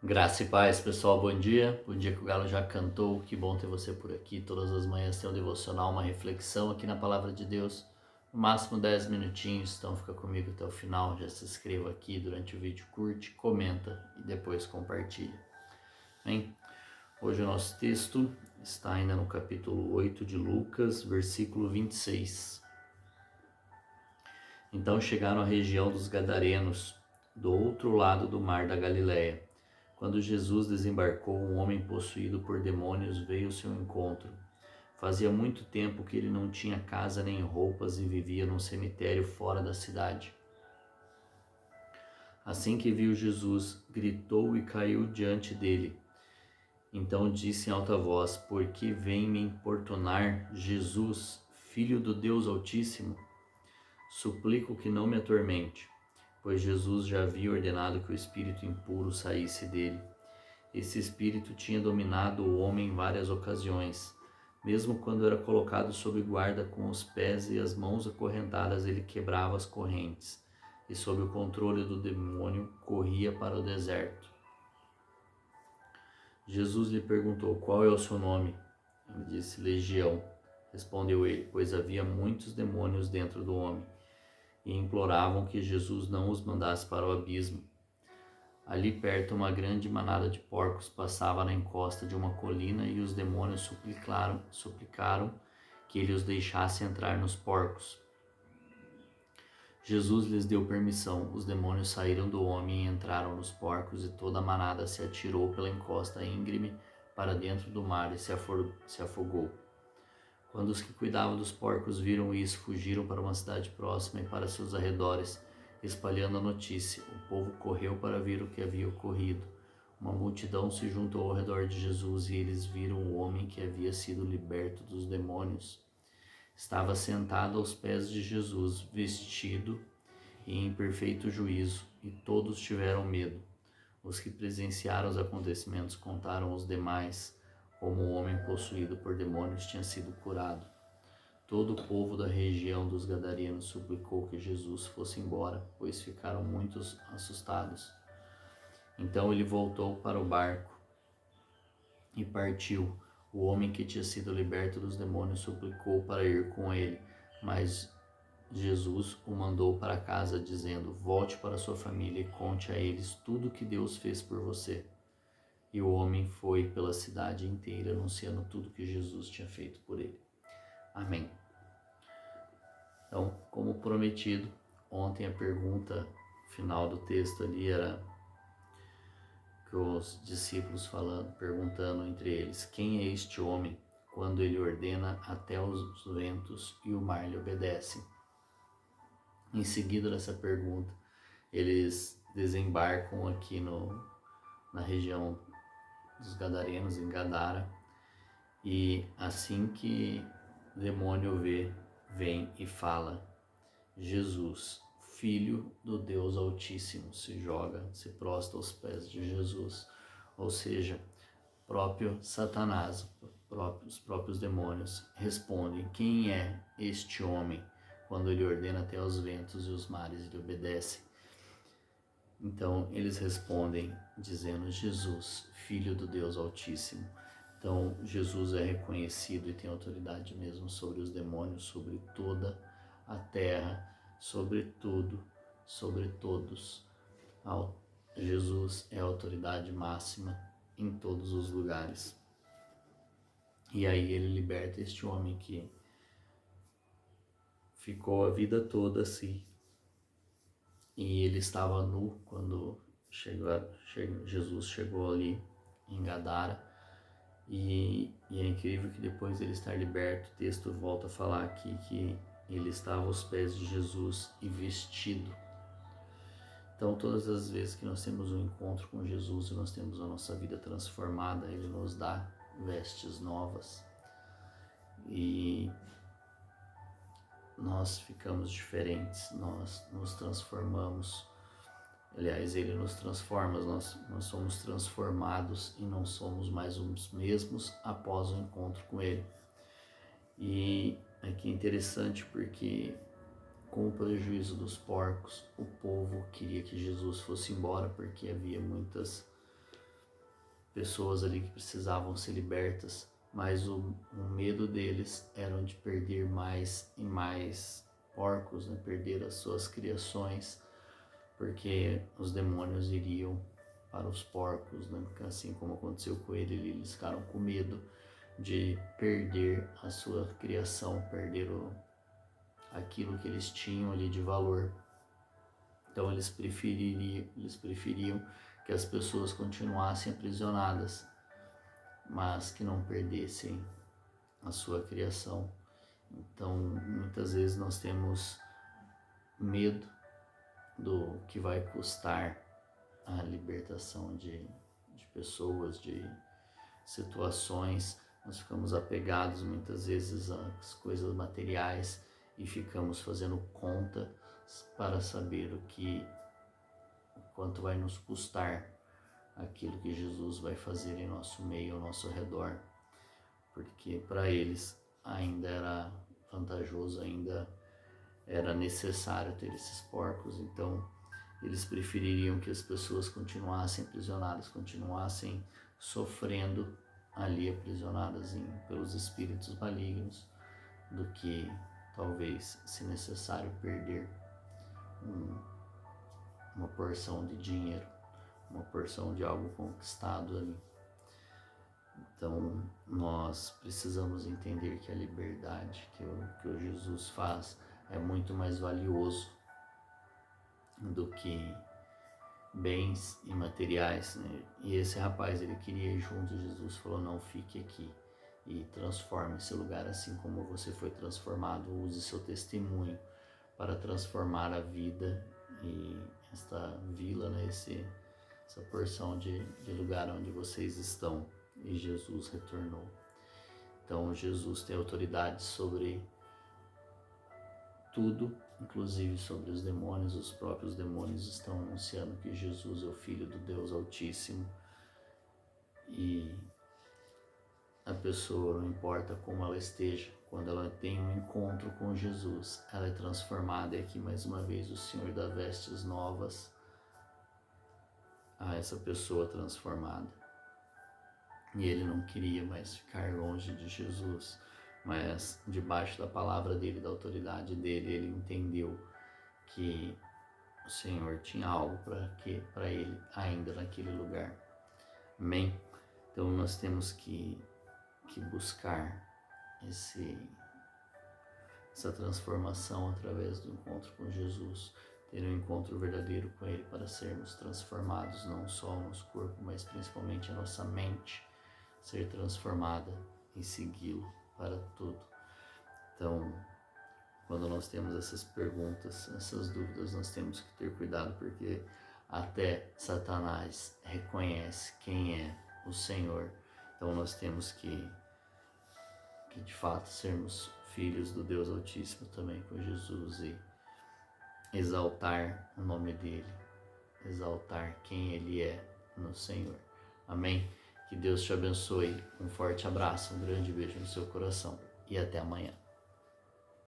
Graça e paz, pessoal, bom dia. Bom dia que o galo já cantou, que bom ter você por aqui. Todas as manhãs tem um devocional, uma reflexão aqui na Palavra de Deus. No máximo 10 minutinhos, então fica comigo até o final. Já se inscreva aqui durante o vídeo, curte, comenta e depois compartilha. Bem, hoje o nosso texto está ainda no capítulo 8 de Lucas, versículo 26. Então chegaram à região dos Gadarenos, do outro lado do mar da Galileia. Quando Jesus desembarcou, um homem possuído por demônios veio ao seu encontro. Fazia muito tempo que ele não tinha casa nem roupas e vivia num cemitério fora da cidade. Assim que viu Jesus, gritou e caiu diante dele. Então disse em alta voz: Por que vem me importunar, Jesus, Filho do Deus Altíssimo? Suplico que não me atormente, pois Jesus já havia ordenado que o espírito impuro saísse dele. Esse espírito tinha dominado o homem em várias ocasiões. Mesmo quando era colocado sob guarda com os pés e as mãos acorrentadas, ele quebrava as correntes e, sob o controle do demônio, corria para o deserto. Jesus lhe perguntou: Qual é o seu nome? Ele disse: Legião. Respondeu ele, pois havia muitos demônios dentro do homem, e imploravam que Jesus não os mandasse para o abismo. Ali perto, uma grande manada de porcos passava na encosta de uma colina e os demônios suplicaram que ele os deixasse entrar nos porcos. Jesus lhes deu permissão. Os demônios saíram do homem e entraram nos porcos, e toda a manada se atirou pela encosta íngreme para dentro do mar e se afogou. Quando os que cuidavam dos porcos viram isso, fugiram para uma cidade próxima e para seus arredores, espalhando a notícia. O povo correu para ver o que havia ocorrido. Uma multidão se juntou ao redor de Jesus e eles viram o homem que havia sido liberto dos demônios. Estava sentado aos pés de Jesus, vestido e em perfeito juízo, e todos tiveram medo. Os que presenciaram os acontecimentos contaram aos demais como o homem possuído por demônios tinha sido curado. Todo o povo da região dos Gadarenos suplicou que Jesus fosse embora, pois ficaram muito assustados. Então ele voltou para o barco e partiu. O homem que tinha sido liberto dos demônios suplicou para ir com ele, mas Jesus o mandou para casa, dizendo: Volte para sua família e conte a eles tudo o que Deus fez por você. E o homem foi pela cidade inteira anunciando tudo que Jesus tinha feito por ele. Amém. Então, como prometido, ontem a pergunta final do texto ali era que os discípulos perguntando entre eles: quem é este homem quando ele ordena até os ventos e o mar lhe obedecem? Em seguida dessa pergunta, eles desembarcam aqui na região dos Gadarenos, em Gadara, e assim que o demônio vem e fala: Jesus, Filho do Deus Altíssimo, se joga, se prostra aos pés de Jesus. Ou seja, próprio Satanás, os próprios demônios respondem: quem é este homem? Quando ele ordena até os ventos e os mares lhe obedecem. Então eles respondem dizendo: Jesus, Filho do Deus Altíssimo. Então Jesus é reconhecido e tem autoridade mesmo sobre os demônios, sobre toda a terra, sobre tudo, sobre todos. Jesus é a autoridade máxima em todos os lugares. E aí ele liberta este homem que ficou a vida toda assim. E ele estava nu quando Jesus chegou ali em Gadara. E é incrível que depois dele estar liberto, o texto volta a falar aqui que ele estava aos pés de Jesus e vestido. Então, todas as vezes que nós temos um encontro com Jesus e nós temos a nossa vida transformada, Ele nos dá vestes novas e nós ficamos diferentes, nós nos transformamos. Aliás, Ele nos transforma, nós somos transformados e não somos mais os mesmos após o encontro com Ele. E aqui é interessante porque, com o prejuízo dos porcos, o povo queria que Jesus fosse embora porque havia muitas pessoas ali que precisavam ser libertas, mas o medo deles era de perder mais e mais porcos, né? Perder as suas criações, porque os demônios iriam para os porcos, né? Assim como aconteceu com ele, eles ficaram com medo de perder a sua criação, perder aquilo que eles tinham ali de valor. Então eles preferiam que as pessoas continuassem aprisionadas, mas que não perdessem a sua criação. Então muitas vezes nós temos medo do que vai custar a libertação de pessoas, de situações. Nós ficamos apegados muitas vezes às coisas materiais e ficamos fazendo conta para saber o quanto vai nos custar aquilo que Jesus vai fazer em nosso meio, ao nosso redor, porque para eles ainda era vantajoso, ainda era necessário ter esses porcos. Então eles prefeririam que as pessoas continuassem aprisionadas, continuassem sofrendo ali aprisionadas pelos espíritos malignos, do que talvez, se necessário, perder uma porção de dinheiro, uma porção de algo conquistado ali. Então nós precisamos entender que a liberdade que o Jesus faz é muito mais valioso do que bens imateriais, né? E esse rapaz, ele queria ir junto. Jesus falou: não, fique aqui e transforme esse lugar assim como você foi transformado. Use seu testemunho para transformar a vida e esta vila, né? Essa porção de lugar onde vocês estão. E Jesus retornou. Então Jesus tem autoridade sobre tudo, inclusive sobre os demônios. Os próprios demônios estão anunciando que Jesus é o Filho do Deus Altíssimo. E a pessoa, não importa como ela esteja, quando ela tem um encontro com Jesus, ela é transformada. E aqui mais uma vez o Senhor dá vestes novas a essa pessoa transformada. E ele não queria mais ficar longe de Jesus, mas debaixo da palavra dele, da autoridade dele, ele entendeu que o Senhor tinha algo para ele ainda naquele lugar. Amém? Então nós temos que buscar essa transformação através do encontro com Jesus, ter um encontro verdadeiro com Ele para sermos transformados, não só o nosso corpo, mas principalmente a nossa mente ser transformada e segui-lo para tudo. Então, quando nós temos essas perguntas, essas dúvidas, nós temos que ter cuidado, porque até Satanás reconhece quem é o Senhor. Então nós temos que de fato sermos filhos do Deus Altíssimo também com Jesus e exaltar o nome dele, exaltar quem ele é no Senhor. Amém? Que Deus te abençoe. Um forte abraço, um grande beijo no seu coração e até amanhã.